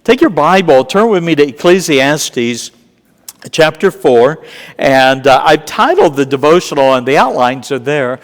Take your Bible, turn with me to Ecclesiastes chapter 4, and I've titled the devotional, and the outlines are there,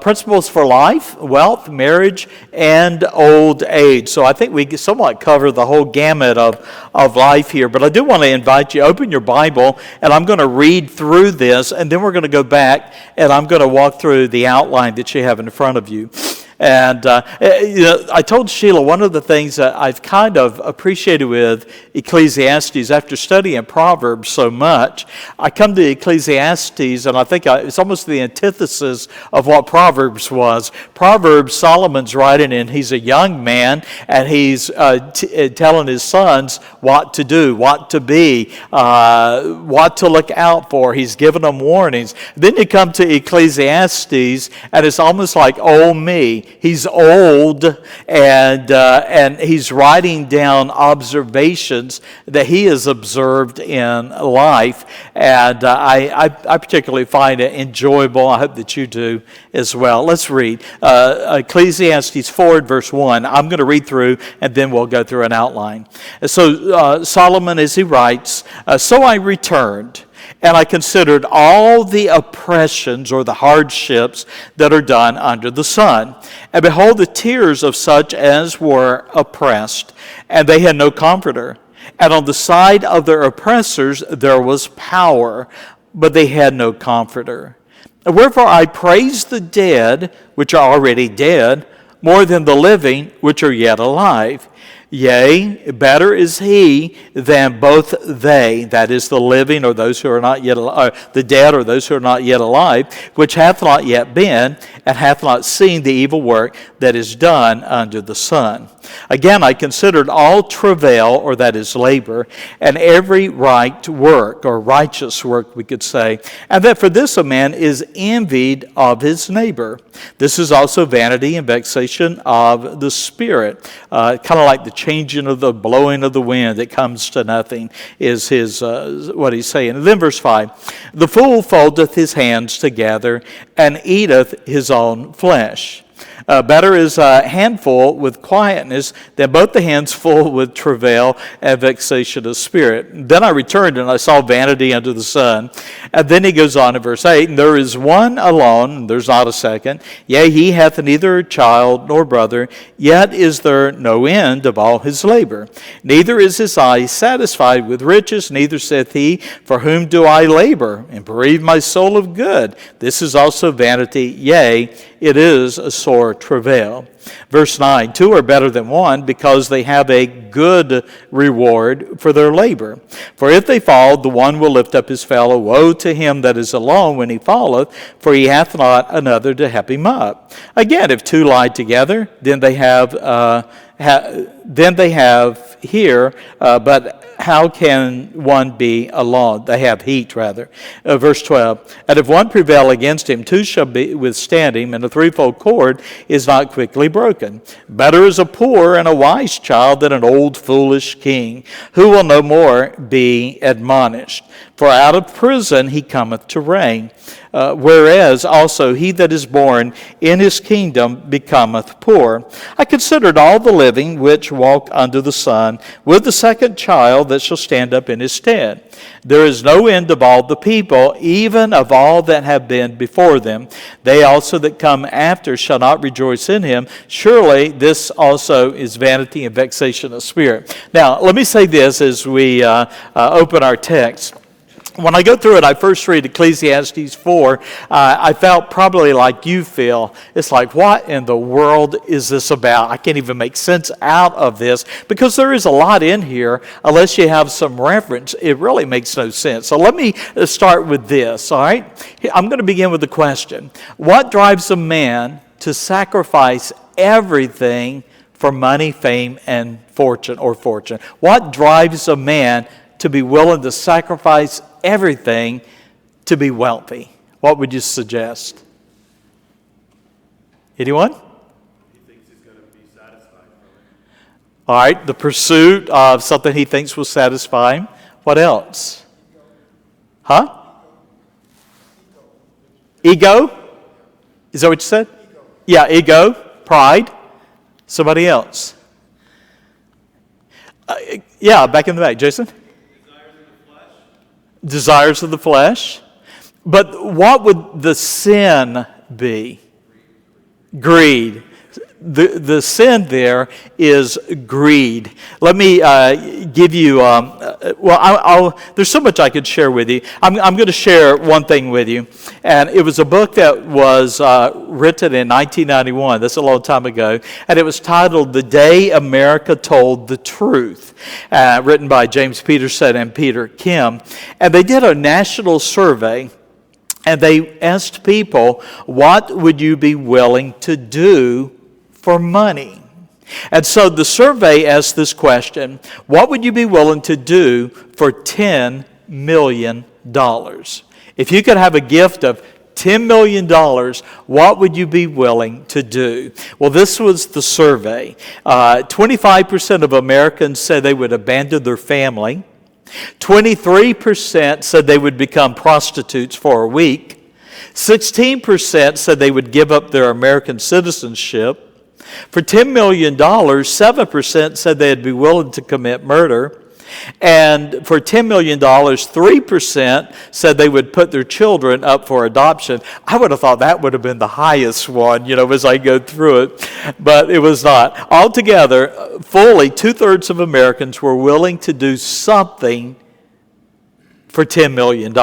Principles for Life, Wealth, Marriage, and Old Age. So I think we somewhat cover the whole gamut of life here, but I do want to invite you, open your Bible, and I'm going to read through this, and then we're going to go back, and I'm going to walk through the outline that you have in front of you. And I told Sheila one of the things that I've kind of appreciated with Ecclesiastes, after studying Proverbs so much, I come to Ecclesiastes and I think it's almost the antithesis of what Proverbs was. Proverbs, Solomon's writing, and he's a young man, and he's telling his sons what to do, what to be, what to look out for. He's giving them warnings. Then you come to Ecclesiastes, and it's almost like, oh me. He's old, and he's writing down observations that he has observed in life, and I particularly find it enjoyable. I hope that you do as well. Let's read Ecclesiastes 4, verse 1. I'm going to read through, and then we'll go through an outline. So Solomon, as he writes, so I returned, and I considered all the oppressions or the hardships that are done under the sun. And behold, the tears of such as were oppressed, and they had no comforter. And on the side of their oppressors there was power, but they had no comforter. Wherefore I praise the dead, which are already dead, more than the living, which are yet alive. Yea, better is he than both they, that is the living or those who are not yet alive, the dead or those who are not yet alive, which hath not yet been, and hath not seen the evil work that is done under the sun. Again, I considered all travail, or that is labor, and every right work, or righteous work we could say, and that for this a man is envied of his neighbor. This is also vanity and vexation of the spirit, kind of like the changing of the blowing of the wind that comes to nothing, is his what he's saying. And then verse 5, the fool foldeth his hands together and eateth his own flesh. Better is a handful with quietness than both the hands full with travail and vexation of spirit. Then I returned and I saw vanity under the sun. And then he goes on in verse 8, and there is one alone, and there's not a second. Yea, he hath neither child nor brother, yet is there no end of all his labor. Neither is his eye satisfied with riches, neither saith he, for whom do I labor, and bereave my soul of good? This is also vanity, yea, it is a sore travail. Verse 9, two are better than one, because they have a good reward for their labor. For if they fall, the one will lift up his fellow. Woe to him that is alone when he falleth, for he hath not another to help him up. Again, if two lie together, then they have here, but how can one be alone? They have heat, rather. Verse 12, and if one prevail against him, two shall be withstand him, and a threefold cord is not quickly broken. Better is a poor and a wise child than an old foolish king, who will no more be admonished. For out of prison he cometh to reign. Whereas also he that is born in his kingdom becometh poor. I considered all the living which walk under the sun, with the second child that shall stand up in his stead. There is no end of all the people, even of all that have been before them. They also that come after shall not rejoice in him. Surely this also is vanity and vexation of spirit. Now, let me say this as we open our text. When I go through it, I first read Ecclesiastes 4, I felt probably like you feel. It's like, what in the world is this about? I can't even make sense out of this, because there is a lot in here. Unless you have some reference, it really makes no sense. So let me start with this, all right? I'm going to begin with the question. What drives a man to sacrifice everything for money, fame, and fortune, or fortune? What drives a man to be willing to sacrifice everything to be wealthy? What would you suggest? Anyone? He thinks he's going to be satisfied from it. All right, the pursuit of something he thinks will satisfy him. What else? Huh? Ego? Is that what you said? Yeah, ego, pride. Somebody else. Yeah, back in the back. Jason? Desires of the flesh. But what would the sin be? Greed. The sin there is greed. Let me give you, there's so much I could share with you. I'm going to share one thing with you. And it was a book that was written in 1991. That's a long time ago. And it was titled The Day America Told the Truth, written by James Peterson and Peter Kim. And they did a national survey. And they asked people, what would you be willing to do for money? And so the survey asked this question: what would you be willing to do for $10 million? If you could have a gift of $10 million, what would you be willing to do? Well, this was the survey. 25% of Americans said they would abandon their family. 23% said they would become prostitutes for a week. 16% said they would give up their American citizenship. For $10 million, 7% said they'd be willing to commit murder. And for $10 million, 3% said they would put their children up for adoption. I would have thought that would have been the highest one, as I go through it, but it was not. Altogether, fully 2/3 of Americans were willing to do something for $10 million.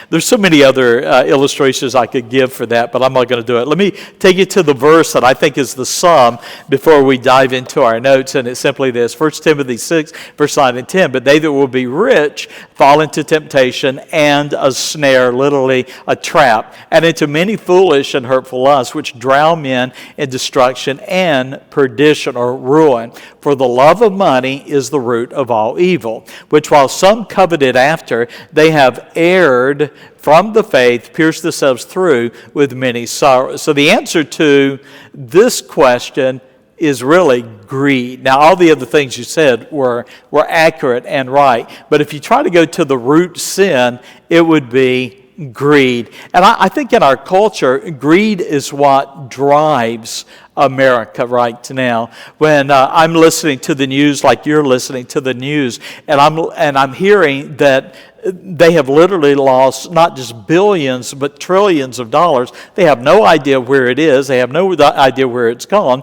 There's so many other illustrations I could give for that, but I'm not going to do it. Let me take you to the verse that I think is the sum before we dive into our notes, and it's simply this: 1 Timothy 6, verse 9 and 10. But they that will be rich fall into temptation and a snare, literally a trap, and into many foolish and hurtful lusts, which drown men in destruction and perdition, or ruin. For the love of money is the root of all evil, which while some coveted after, they have erred from the faith, pierced themselves through with many sorrows. So the answer to this question is really greed. Now, all the other things you said were accurate and right, but if you try to go to the root sin, it would be greed. And I think in our culture, greed is what drives America right now. When I'm listening to the news, like you're listening to the news, and I'm hearing that they have literally lost not just billions but trillions of dollars. They have no idea where it is. They have no idea where it's gone.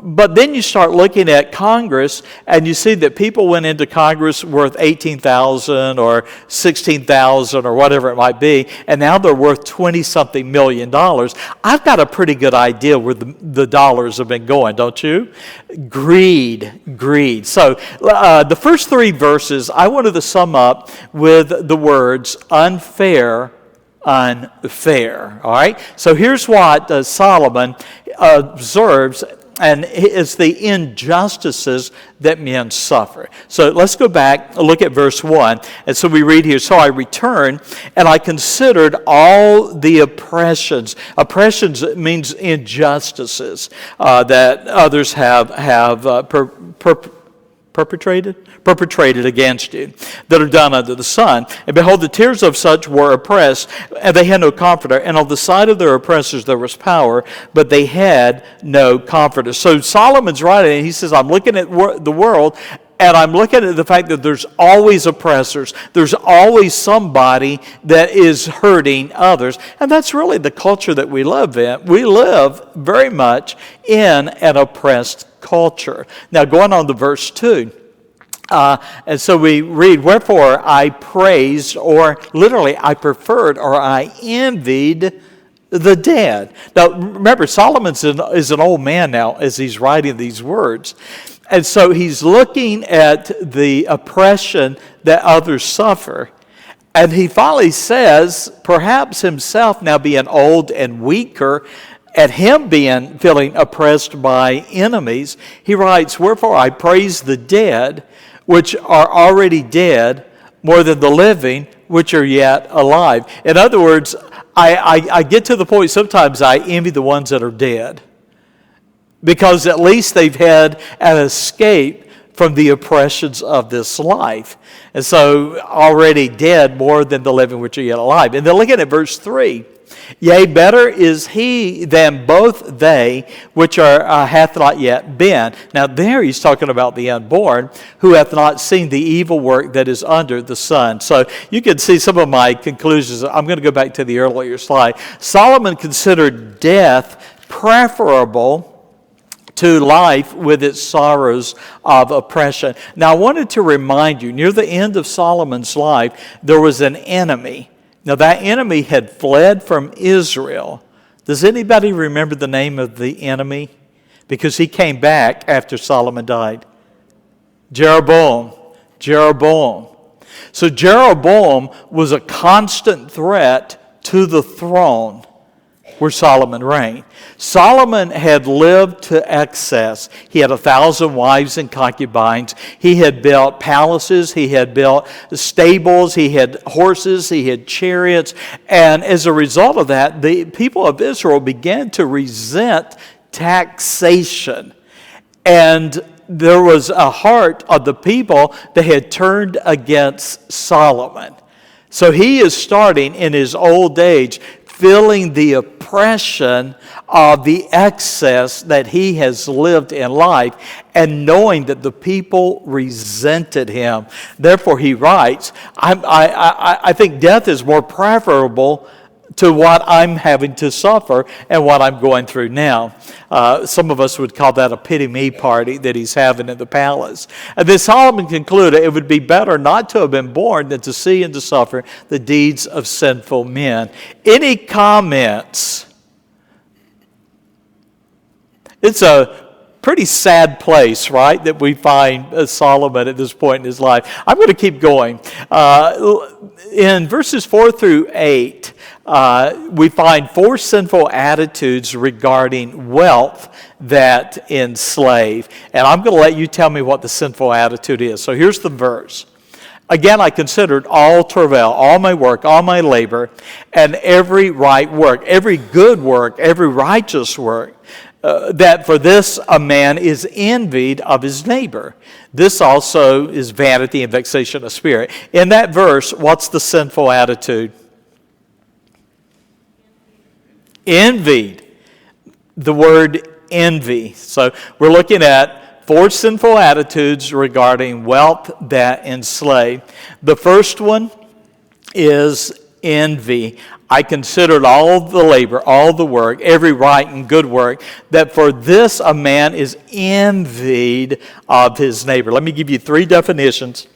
But then you start looking at Congress, and you see that people went into Congress worth $18,000 or $16,000 or whatever it might be, and now they're worth $20-something million. I've got a pretty good idea where the dollars have been going, don't you? Greed. So the first three verses, I wanted to sum up with the words unfair. All right? So here's what Solomon observes, and it's the injustices that men suffer. So let's go back and look at verse 1. And so we read here, so I returned, and I considered all the oppressions. Oppressions means injustices that others have perpetrated against you, that are done under the sun. And behold, the tears of such were oppressed, and they had no comforter. And on the side of their oppressors there was power, but they had no comforter. So Solomon's writing, and he says, I'm looking at the world, and I'm looking at the fact that there's always oppressors. There's always somebody that is hurting others. And that's really the culture that we live in. We live very much in an oppressed culture. Now, going on to verse 2. And so we read, wherefore I praised, or literally I preferred, or I envied the dead. Now, remember, Solomon is an old man now as he's writing these words. And so he's looking at the oppression that others suffer. And he finally says, perhaps himself now being old and weaker, at him feeling oppressed by enemies, he writes, wherefore I praise the dead, which are already dead, more than the living, which are yet alive. In other words, I get to the point sometimes I envy the ones that are dead, because at least they've had an escape from the oppressions of this life. And so already dead, more than the living, which are yet alive. And then looking at verse 3, Yea, better is he than both they which are hath not yet been. Now there he's talking about the unborn, who hath not seen the evil work that is under the sun. So you can see some of my conclusions. I'm going to go back to the earlier slide. Solomon considered death preferable to life with its sorrows of oppression. Now I wanted to remind you, near the end of Solomon's life, there was an enemy. Now that enemy had fled from Israel. Does anybody remember the name of the enemy? Because he came back after Solomon died. Jeroboam. So Jeroboam was a constant threat to the throne where Solomon reigned. Solomon had lived to excess. He had 1,000 wives and concubines. He had built palaces. He had built stables. He had horses. He had chariots. And as a result of that, the people of Israel began to resent taxation. And there was a heart of the people that had turned against Solomon. So he is starting in his old age feeling the oppression of the excess that he has lived in life and knowing that the people resented him. Therefore, he writes, I think death is more preferable to what I'm having to suffer and what I'm going through now. Some of us would call that a pity-me party that he's having in the palace. And then Solomon concluded it would be better not to have been born than to see and to suffer the deeds of sinful men. Any comments? It's a pretty sad place, right, that we find Solomon at this point in his life. I'm going to keep going. In verses 4 through 8, we find 4 sinful attitudes regarding wealth that enslave. And I'm going to let you tell me what the sinful attitude is. So here's the verse. Again, I considered all travail, all my work, all my labor, and every right work, every good work, every righteous work, that for this a man is envied of his neighbor. This also is vanity and vexation of spirit. In that verse, what's the sinful attitude? Envied. The word envy. So we're looking at 4 sinful attitudes regarding wealth that enslave. The first one is envy. I considered all the labor, all the work, every right and good work, that for this a man is envied of his neighbor. Let me give you 3 definitions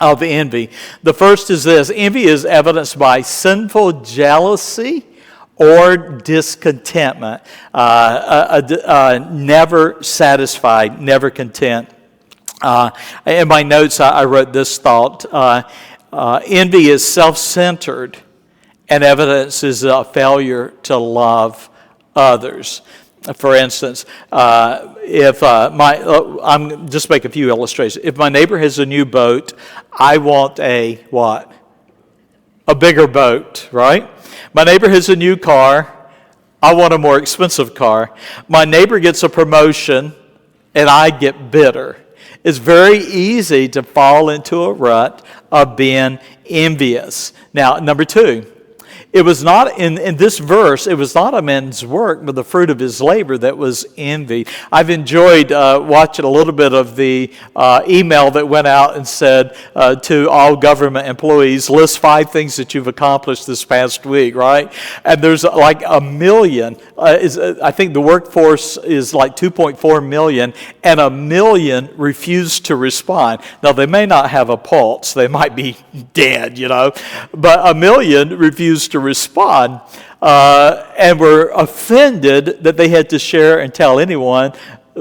of envy. The first is this: envy is evidenced by sinful jealousy or discontentment, never satisfied, never content. In my notes, I wrote this thought: envy is self-centered, and evidence is a failure to love others. For instance, I'm just make a few illustrations. If my neighbor has a new boat, I want a what? A bigger boat, right? My neighbor has a new car. I want a more expensive car. My neighbor gets a promotion, and I get bitter. It's very easy to fall into a rut of being envious. Now, number 2. It was not, in this verse, it was not a man's work, but the fruit of his labor that was envied. I've enjoyed watching a little bit of the email that went out and said to all government employees, list 5 things that you've accomplished this past week, right? And there's like a million. I think the workforce is like 2.4 million, and 1 million refused to respond. Now, they may not have a pulse. They might be dead, but 1 million refused to respond and were offended that they had to share and tell anyone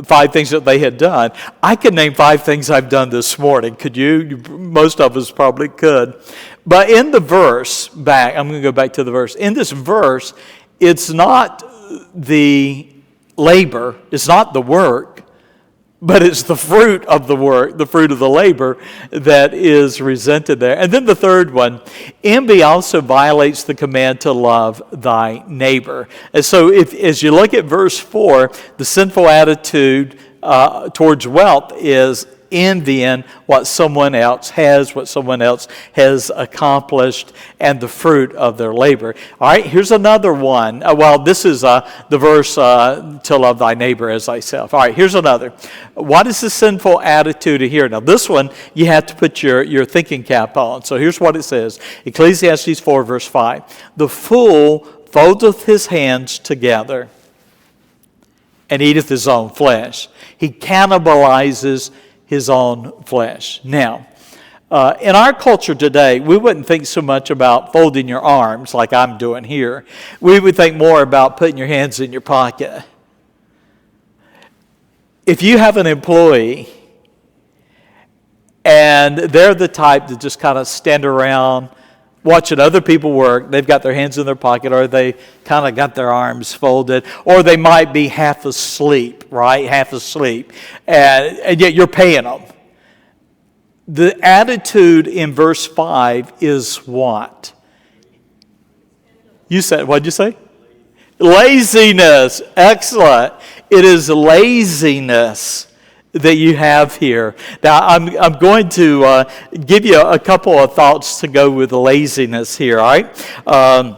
5 things that they had done. I could name 5 things I've done this morning. Could you? Most of us probably could. But in the verse, I'm going to go back to the verse. In this verse, it's not the labor, it's not the work, but it's the fruit of the work, the fruit of the labor that is resented there. And then the third one, envy also violates the command to love thy neighbor. And so as you look at verse 4, the sinful attitude towards wealth is envying what someone else has, what someone else has accomplished, and the fruit of their labor. All right, here's another one. This is the verse, to love thy neighbor as thyself. All right, here's another. What is the sinful attitude here? Now, this one, you have to put your thinking cap on. So here's what it says. Ecclesiastes 4, verse 5. The fool foldeth his hands together and eateth his own flesh. He cannibalizes his own flesh. Now, in our culture today, we wouldn't think so much about folding your arms like I'm doing here. We would think more about putting your hands in your pocket. If you have an employee and they're the type that just kind of stand around watching other people work, they've got their hands in their pocket, or they kind of got their arms folded, or they might be half asleep, right? Half asleep, and yet you're paying them. The attitude in verse 5 is what? You said, what'd you say? Laziness. Excellent. It is laziness that you have here. Now, I'm going to give you a couple of thoughts to go with laziness here, all right?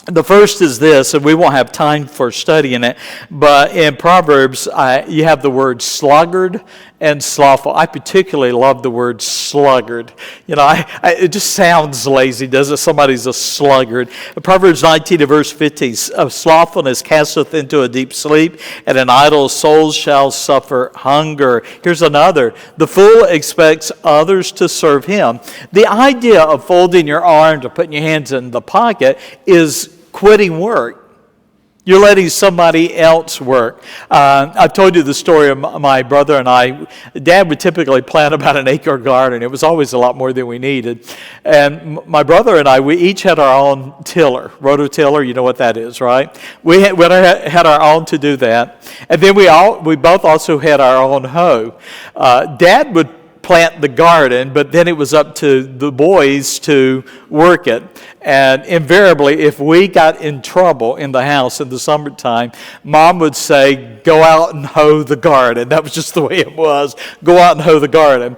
The first is this, and we won't have time for studying it, but in Proverbs, you have the word sluggard and slothful. I particularly love the word sluggard. You know, it just sounds lazy, doesn't it? Somebody's a sluggard. Proverbs 19 verse 15, slothfulness casteth into a deep sleep, and an idle soul shall suffer hunger. Here's another. The fool expects others to serve him. The idea of folding your arms or putting your hands in the pocket is quitting work. You're letting somebody else work. I've told you the story of my brother and I. Dad would typically plant about an acre garden. It was always a lot more than we needed. And my brother and I, we each had our own tiller, rototiller. You know what that is, right? We had our own to do that. And then we both also had our own hoe. Dad would plant the garden, but then it was up to the boys to work it. And invariably, if we got in trouble in the house in the summertime, Mom would say, go out and hoe the garden. That was just the way it was. Go out and hoe the garden.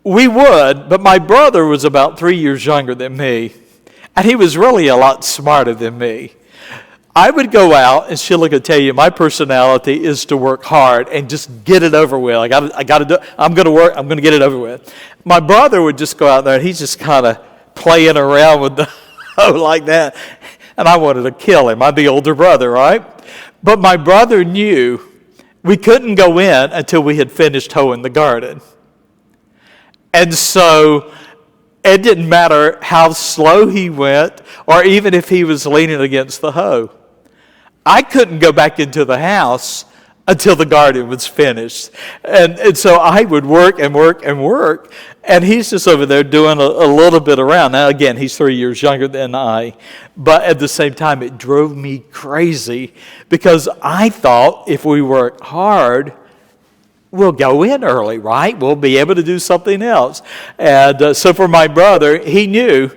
We would, but my brother was about 3 years younger than me, and he was really a lot smarter than me. I would go out, and she'll tell you, my personality is to work hard and just get it over with. I got to do. I'm going to work. I'm going to get it over with. My brother would just go out there, and he's just kind of playing around with the hoe like that, and I wanted to kill him. I'm the older brother, right? But my brother knew we couldn't go in until we had finished hoeing the garden, and so it didn't matter how slow he went, or even if he was leaning against the hoe. I couldn't go back into the house until the garden was finished. And so I would work and work and work, and he's just over there doing a little bit around. Now, again, he's 3 years younger than I, but at the same time, it drove me crazy because I thought if we work hard, we'll go in early, right? We'll be able to do something else. And so for my brother, he knew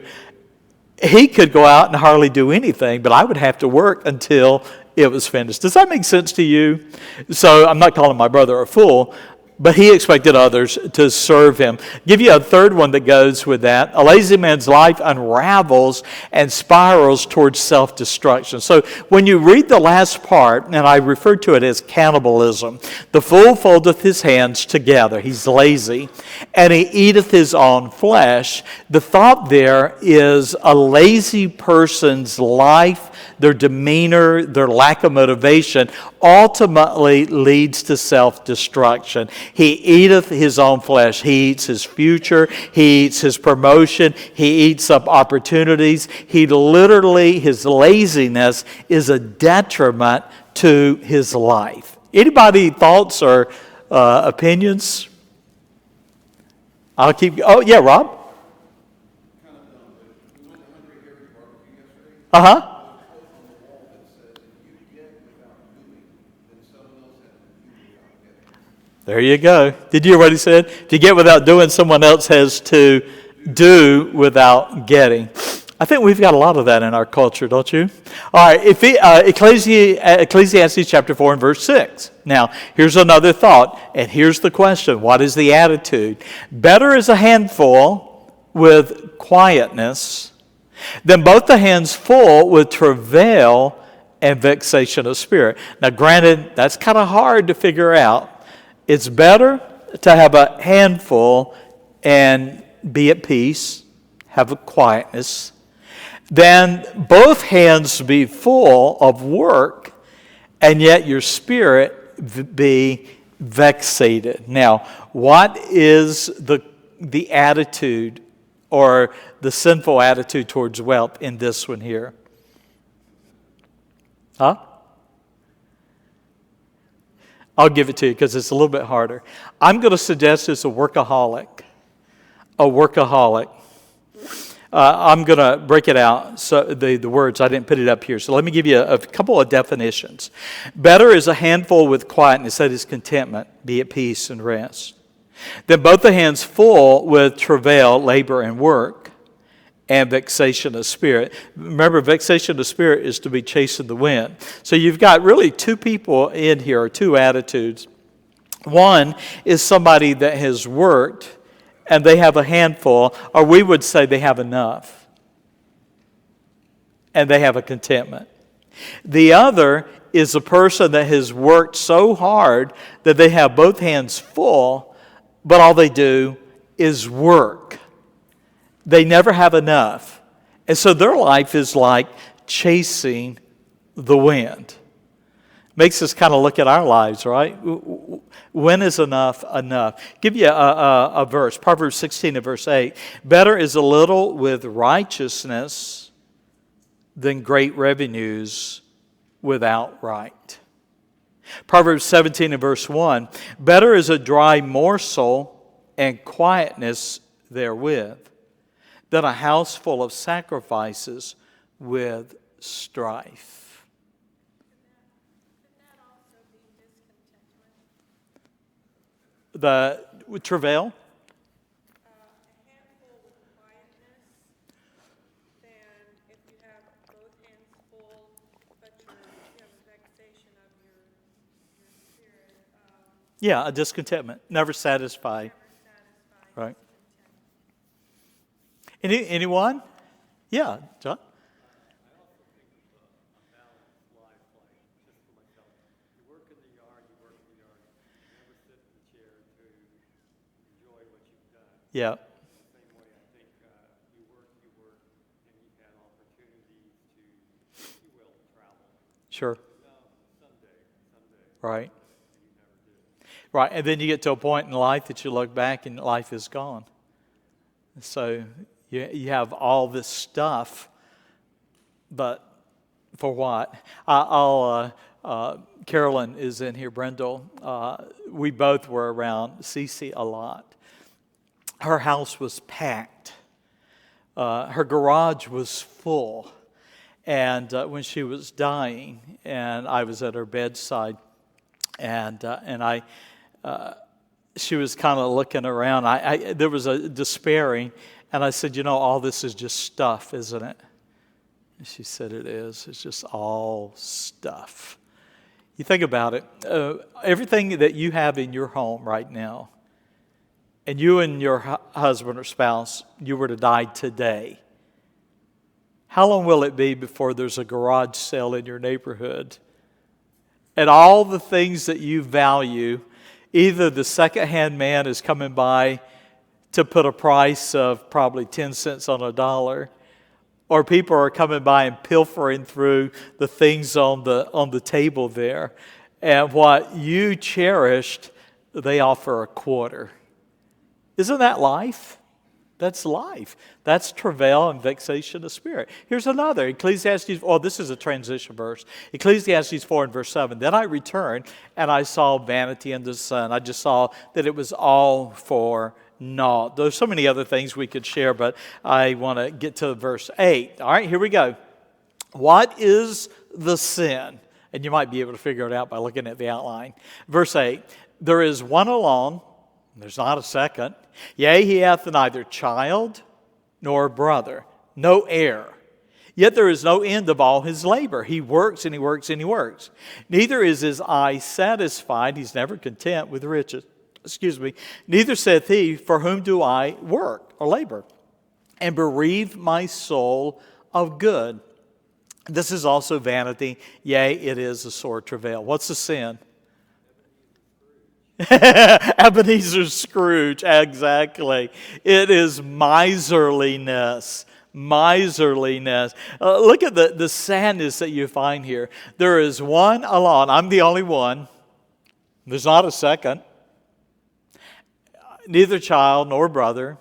he could go out and hardly do anything, but I would have to work until it was finished. Does that make sense to you? So I'm not calling my brother a fool, but he expected others to serve him. Give you a third one that goes with that. A lazy man's life unravels and spirals towards self-destruction. So when you read the last part, and I refer to it as cannibalism, the fool foldeth his hands together. He's lazy, and he eateth his own flesh. The thought there is a lazy person's life, their demeanor, their lack of motivation, ultimately leads to self-destruction. He eateth his own flesh. He eats his future. He eats his promotion. He eats up opportunities. His laziness is a detriment to his life. Anybody thoughts or opinions? I'll keep. Oh, yeah, Rob? Uh-huh. There you go. Did you hear what he said? To get without doing, someone else has to do without getting. I think we've got a lot of that in our culture, don't you? All right, Ecclesiastes chapter 4 and verse 6. Now, here's another thought, and here's the question. What is the attitude? Better is a handful with quietness than both the hands full with travail and vexation of spirit. Now, granted, that's kind of hard to figure out. It's better to have a handful and be at peace, have a quietness, than both hands be full of work and yet your spirit be vexated. Now, what is the attitude or the sinful attitude towards wealth in this one here? Huh? I'll give it to you because it's a little bit harder. I'm going to suggest it's a workaholic. A workaholic. I'm going to break it out, so the words, I didn't put it up here. So let me give you a couple of definitions. Better is a handful with quietness, that is contentment, be at peace and rest. Then both the hands full with travail, labor, and work, and vexation of spirit. Remember, vexation of spirit is to be chasing the wind. So you've got really two people in here, or two attitudes. One is somebody that has worked, and they have a handful, or we would say they have enough. And they have a contentment. The other is a person that has worked so hard that they have both hands full, but all they do is work. They never have enough. And so their life is like chasing the wind. Makes us kind of look at our lives, right? When is enough enough? Give you a verse, Proverbs 16 and verse 8. Better is a little with righteousness than great revenues without right. Proverbs 17 and verse 1. Better is a dry morsel and quietness therewith than a house full of sacrifices with strife. The travail? A handful with quietness than if you have both hands full, but you have a vexation of your spirit. Yeah, a discontentment, never satisfied. Never satisfied. Right. Anyone? Yeah, John? I also think of a balanced life, like just for myself. You work in the yard, you work in the yard. You never sit in the chair to enjoy what you've done. Yeah, The same way, I think you work, and you've had opportunities to, if you will, travel. sure. No, someday, Right. and you never did. Right, and then you get to a point in life that you look back and life is gone. So you have all this stuff, but for what? Carolyn is in here, Brendel. We both were around Cece a lot. Her house was packed. Her garage was full. And when she was dying, and I was at her bedside, and she was kind of looking around. There was a despairing, and I said, all this is just stuff, isn't it? And she said, it is. It's just all stuff. You think about it. Everything that you have in your home right now, and you and your husband or spouse, you were to die today, how long will it be before there's a garage sale in your neighborhood? And all the things that you value, either the secondhand man is coming by to put a price of probably 10 cents on a dollar, or people are coming by and pilfering through the things on the table there. And what you cherished, they offer a quarter. Isn't that life? That's life. That's travail and vexation of spirit. Here's another. Ecclesiastes, this is a transition verse. Ecclesiastes 4 and verse 7. Then I returned and I saw vanity in the sun. I just saw that it was all for naught. There's so many other things we could share, but I want to get to verse 8. All right, here we go. What is the sin? And you might be able to figure it out by looking at the outline. Verse 8. There is one alone. There's not a second. Yea, he hath neither child nor brother. no heir. Yet there is no end of all his labor. He works and he works and he works. Neither is his eye satisfied. He's never content with riches. Neither saith he, for whom do I work or labor, and bereave my soul of good? This is also vanity. Yea, it is a sore travail. What's the sin? Ebenezer Scrooge, exactly. It is miserliness. Miserliness. Look at the sadness that you find here. There is one alone. I'm the only one. There's not a second. Neither child nor brother.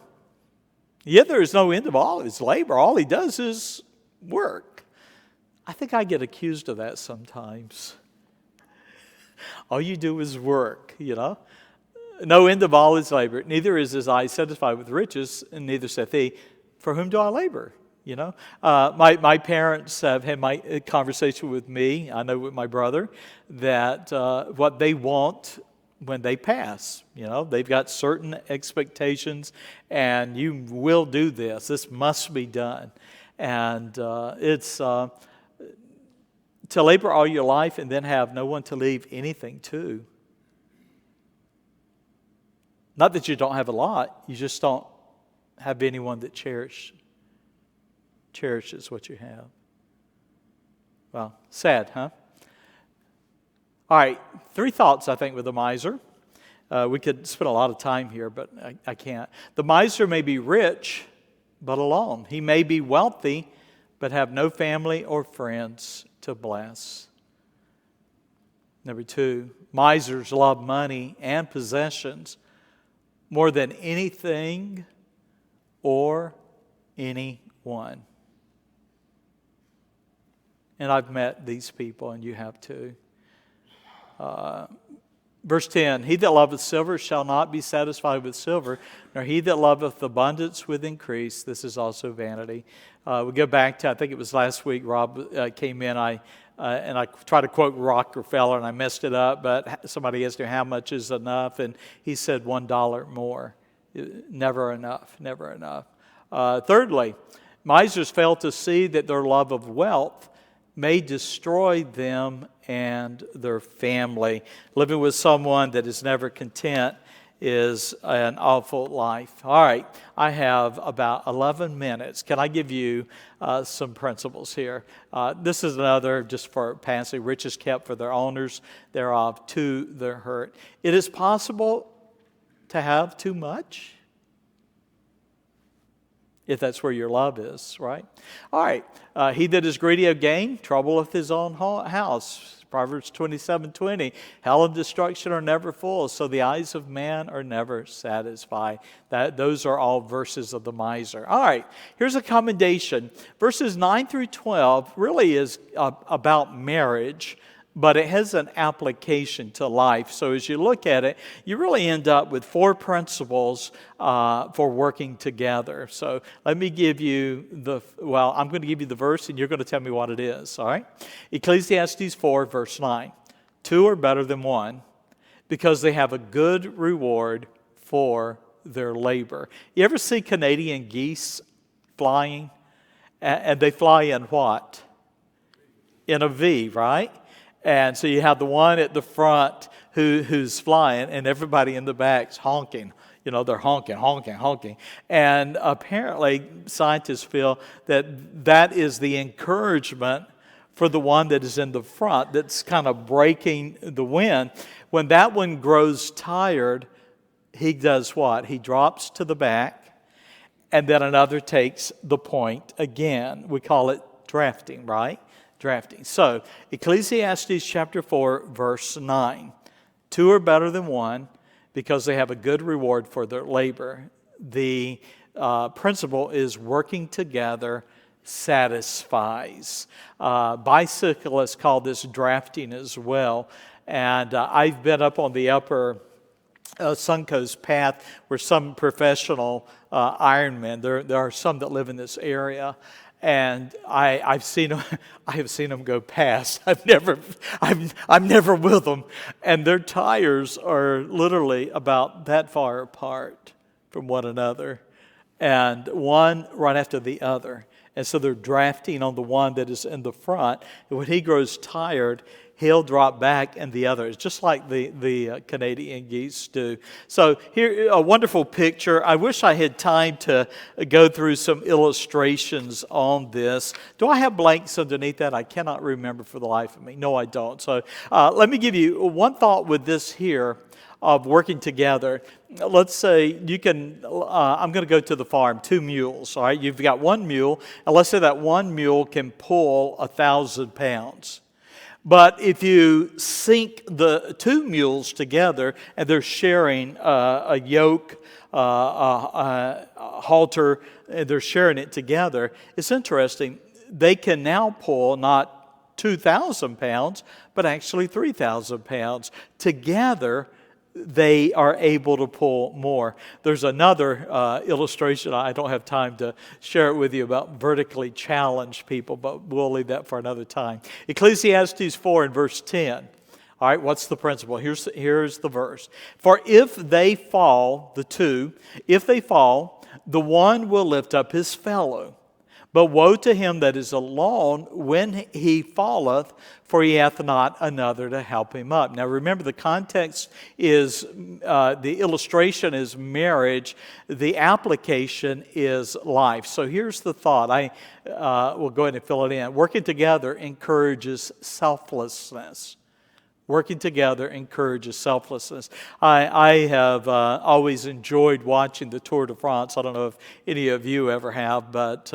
Yet there is no end of all his labor. All he does is work. I think I get accused of that sometimes. All you do is work, No end of all his labor. Neither is his eye satisfied with riches, and neither saith he, for whom do I labor? My parents have had my conversation with me, I know with my brother, that what they want when they pass, they've got certain expectations, and you will do this. This must be done. And it's to labor all your life and then have no one to leave anything to. Not that you don't have a lot, you just don't have anyone that cherishes what you have. Well, sad, huh? All right, 3 thoughts, I think, with the miser. We could spend a lot of time here, but I can't. The miser may be rich, but alone. He may be wealthy, but have no family or friends to bless. Number 2, misers love money and possessions more than anything or anyone. And I've met these people, and you have too. Verse 10, he that loveth silver shall not be satisfied with silver, nor he that loveth abundance with increase. This is also vanity. We go back to, I think it was last week, Rob came in, and I tried to quote Rockefeller, and I messed it up, but somebody asked him how much is enough, and he said $1 more. Never enough, never enough. Thirdly, misers fail to see that their love of wealth may destroy them and their family. Living with someone that is never content is an awful life. All right, I have about 11 minutes. Can I give you some principles here? This is another, just for passing, riches kept for their owners, thereof to their hurt. It is possible to have too much, if that's where your love is, right? All right, he that is greedy of gain troubleth his own house. Proverbs 27:20, hell and destruction are never full, so the eyes of man are never satisfied. Those are all verses of the miser. All right, here's a commendation. Verses 9 through 12 really is about marriage, but it has an application to life. So as you look at it, you really end up with 4 principles for working together. So let me give you I'm going to give you the verse, and you're going to tell me what it is, all right? Ecclesiastes 4, verse 9. 2 are better than 1, because they have a good reward for their labor. You ever see Canadian geese flying? And they fly in what? In a V, right? And so you have the one at the front who's flying, and everybody in the back's honking. They're honking. And apparently, scientists feel that is the encouragement for the one that is in the front that's kind of breaking the wind. When that one grows tired, he does what? He drops to the back, and then another takes the point again. We call it drafting, right? Drafting. So, Ecclesiastes chapter 4, verse 9. 2 are better than 1, because they have a good reward for their labor. The principle is working together satisfies. Bicyclists call this drafting as well. And I've been up on the upper Suncoast path where some professional Ironmen, there are some that live in this area. And I have seen them go past. I'm never with them, and their tires are literally about that far apart from one another. and one right after the other. And so they're drafting on the one that is in the front. And when he grows tired, he'll drop back and the others, just like the Canadian geese do. So here, a wonderful picture. I wish I had time to go through some illustrations on this. Do I have blanks underneath that? I cannot remember for the life of me. No, I don't. So let me give you one thought with this here of working together. Let's say you can, I'm going to go to the farm, 2 mules, all right? You've got 1 mule, and let's say that 1 mule can pull 1,000 pounds. But if you sync the 2 mules together and they're sharing a yoke, a halter, and they're sharing it together, it's interesting. They can now pull not 2,000 pounds, but actually 3,000 pounds. Together, they are able to pull more. There's another illustration. I don't have time to share it with you about vertically challenged people, but we'll leave that for another time. Ecclesiastes 4 and verse 10. All right, what's the principle? Here's the verse. For if they fall, the 2, if they fall, the one will lift up his fellow. But woe to him that is alone when he falleth, for he hath not another to help him up. Now remember, the context is, the illustration is marriage. The application is life. So here's the thought. I will go ahead and fill it in. Working together encourages selflessness. Working together encourages selflessness. I have always enjoyed watching the Tour de France. I don't know if any of you ever have, but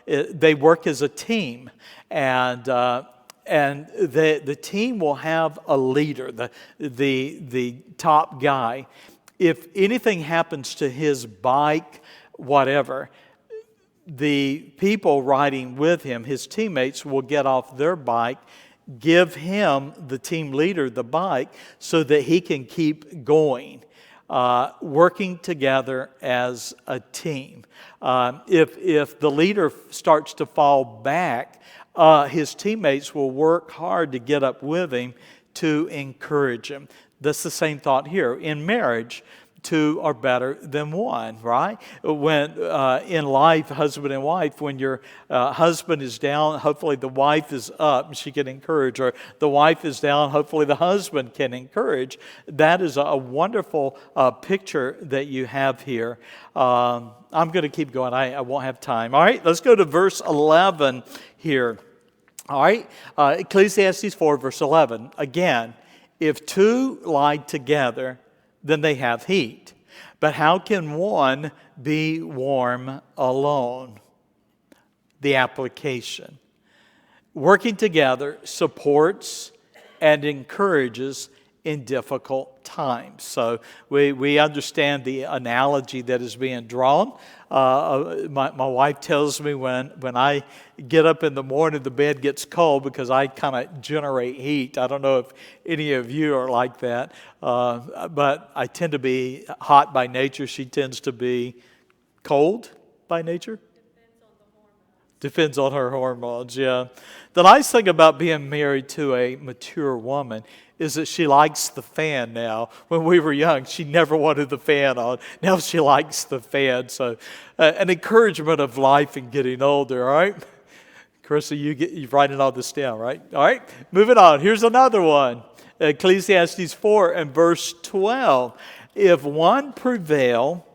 they work as a team, and the team will have a leader, the top guy. If anything happens to his bike, whatever, the people riding with him, his teammates, will get off their bike, give him, the team leader, the bike so that he can keep going, working together as a team. If the leader starts to fall back, his teammates will work hard to get up with him to encourage him. That's the same thought here. In marriage, 2 are better than 1, right? When in life, husband and wife, when your husband is down, hopefully the wife is up and she can encourage, or the wife is down, hopefully the husband can encourage. That is a wonderful picture that you have here. I'm going to keep going. I won't have time. All right, let's go to verse 11 here. All right, Ecclesiastes 4, verse 11. Again, if 2 lie together, then they have heat. But how can one be warm alone? The application. Working together supports and encourages in difficult times. So we understand the analogy that is being drawn. My wife tells me when I get up in the morning, the bed gets cold because I kind of generate heat. I don't know if any of you are like that, but I tend to be hot by nature. She tends to be cold by nature. Depends on her hormones, yeah. The nice thing about being married to a mature woman is that she likes the fan now. When we were young, she never wanted the fan on. Now she likes the fan. So an encouragement of life and getting older, all right? Carissa, you're writing all this down, right? All right, moving on. Here's another one. Ecclesiastes 4 and verse 12. If one prevail,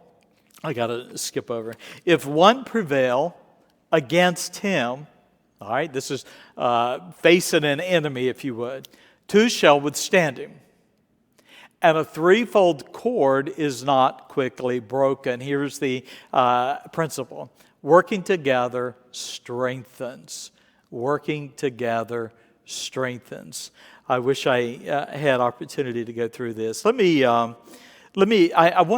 I got to skip over. If one prevail against him, all right, this is facing an enemy, if you would, 2 shall withstand him. And a threefold cord is not quickly broken. Here's the principle. Working together strengthens. Working together strengthens. I wish I had opportunity to go through this. I want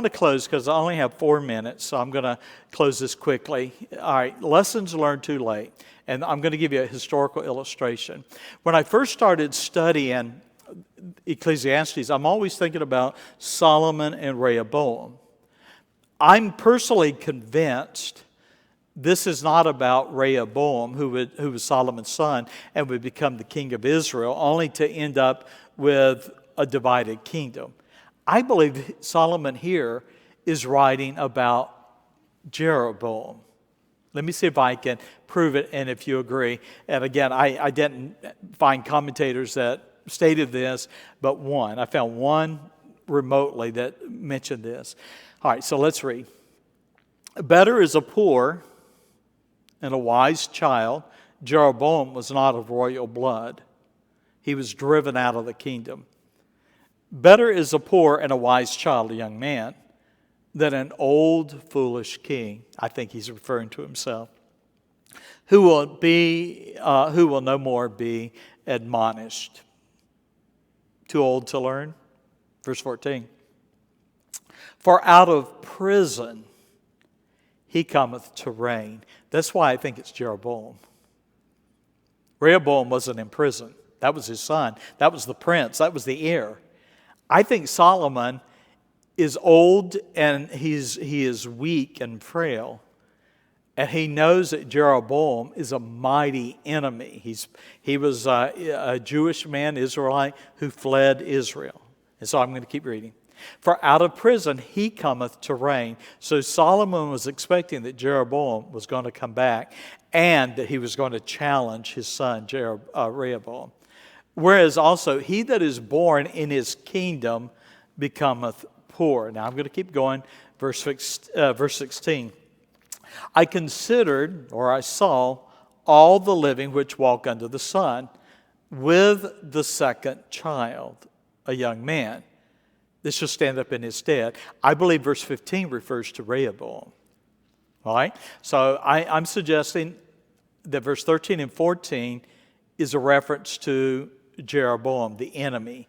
to close because I only have 4 minutes, so I'm going to close this quickly. All right, lessons learned too late. And I'm going to give you a historical illustration. When I first started studying Ecclesiastes, I'm always thinking about Solomon and Rehoboam. I'm personally convinced this is not about Rehoboam, who was Solomon's son and would become the king of Israel, only to end up with a divided kingdom. I believe Solomon here is writing about Jeroboam. Let me see if I can prove it and if you agree. And again, I didn't find commentators that stated this, but one. I found one remotely that mentioned this. All right, so let's read. Better is a poor and a wise child. Jeroboam was not of royal blood. He was driven out of the kingdom. Better is a poor and a wise child, a young man, than an old foolish king. I think he's referring to himself. Who will no more be admonished. Too old to learn? Verse 14. For out of prison he cometh to reign. That's why I think it's Jeroboam. Rehoboam wasn't in prison. That was his son. That was the prince. That was the heir. I think Solomon is old and he is weak and frail. And he knows that Jeroboam is a mighty enemy. He was a Jewish man, Israelite, who fled Israel. And so I'm going to keep reading. For out of prison he cometh to reign. So Solomon was expecting that Jeroboam was going to come back and that he was going to challenge his son Rehoboam. Whereas also he that is born in his kingdom becometh poor. Now I'm going to keep going. Verse 16. I considered, or I saw, all the living which walk under the sun, with the second child, a young man. This shall stand up in his stead. I believe verse 15 refers to Rehoboam. All right? So I'm suggesting that verse 13 and 14 is a reference to Jeroboam, the enemy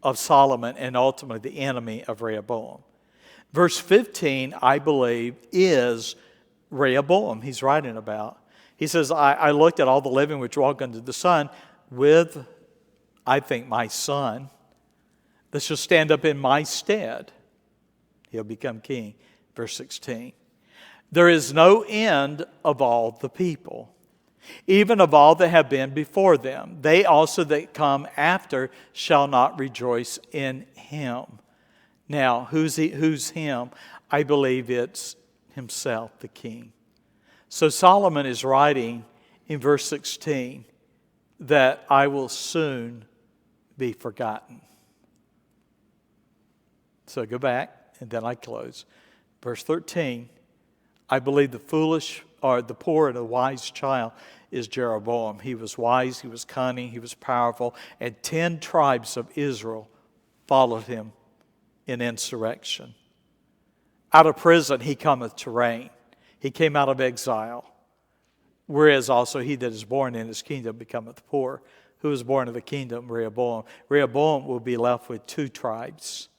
of Solomon, and ultimately the enemy of Rehoboam. Verse 15, I believe, is Rehoboam he's writing about. He says, I looked at all the living which walk under the sun with, I think, my son. This shall stand up in my stead. He'll become king. Verse 16. There is no end of all the people, even of all that have been before them. They also that come after shall not rejoice in him. Now, who's him? I believe it's himself, the king. So Solomon is writing in verse 16 that I will soon be forgotten. So go back, and then I close. Verse 13, I believe the foolish, or the poor and the wise child is Jeroboam. He was wise, he was cunning, he was powerful, and 10 tribes of Israel followed him in insurrection. Out of prison he cometh to reign. He came out of exile. Whereas also he that is born in his kingdom becometh poor. Who is born of the kingdom? Rehoboam. Rehoboam will be left with 2 tribes.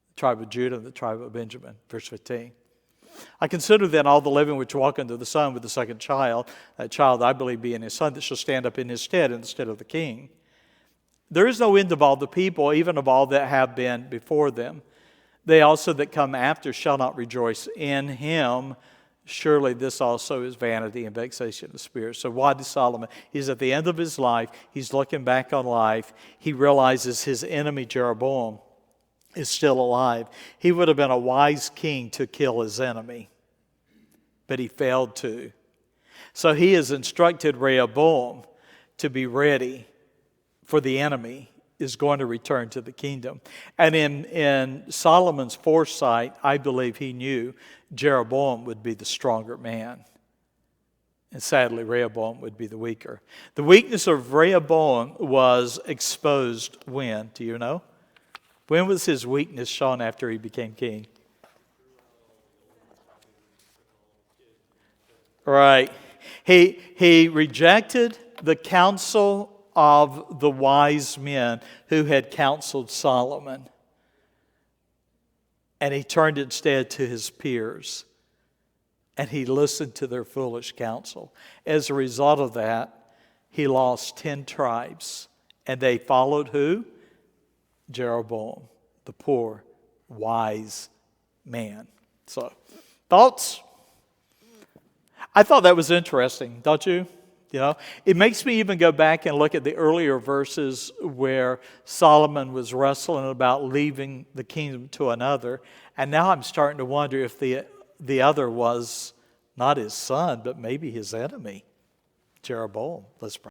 The tribe of Judah and the tribe of Benjamin. Verse 15. I consider then all the living which walk under the sun with the second child. That child I believe being his son that shall stand up in his stead instead of the king. There is no end of all the people, even of all that have been before them. They also that come after shall not rejoice in him. Surely this also is vanity and vexation of spirit. So why does Solomon? He's at the end of his life. He's looking back on life. He realizes his enemy Jeroboam is still alive. He would have been a wise king to kill his enemy, but he failed to. So he has instructed Rehoboam to be ready for the enemy is going to return to the kingdom. And in Solomon's foresight, I believe he knew Jeroboam would be the stronger man. And sadly, Rehoboam would be the weaker. The weakness of Rehoboam was exposed when? Do you know? When was his weakness shown after he became king? Right. He rejected the counsel of the wise men who had counseled Solomon. And he turned instead to his peers. And he listened to their foolish counsel. As a result of that, he lost 10 tribes. And they followed who? Jeroboam, the poor, wise man. So, thoughts? I thought that was interesting, don't you? You know, it makes me even go back and look at the earlier verses where Solomon was wrestling about leaving the kingdom to another. And now I'm starting to wonder if the the other was not his son, but maybe his enemy, Jeroboam. Let's pray.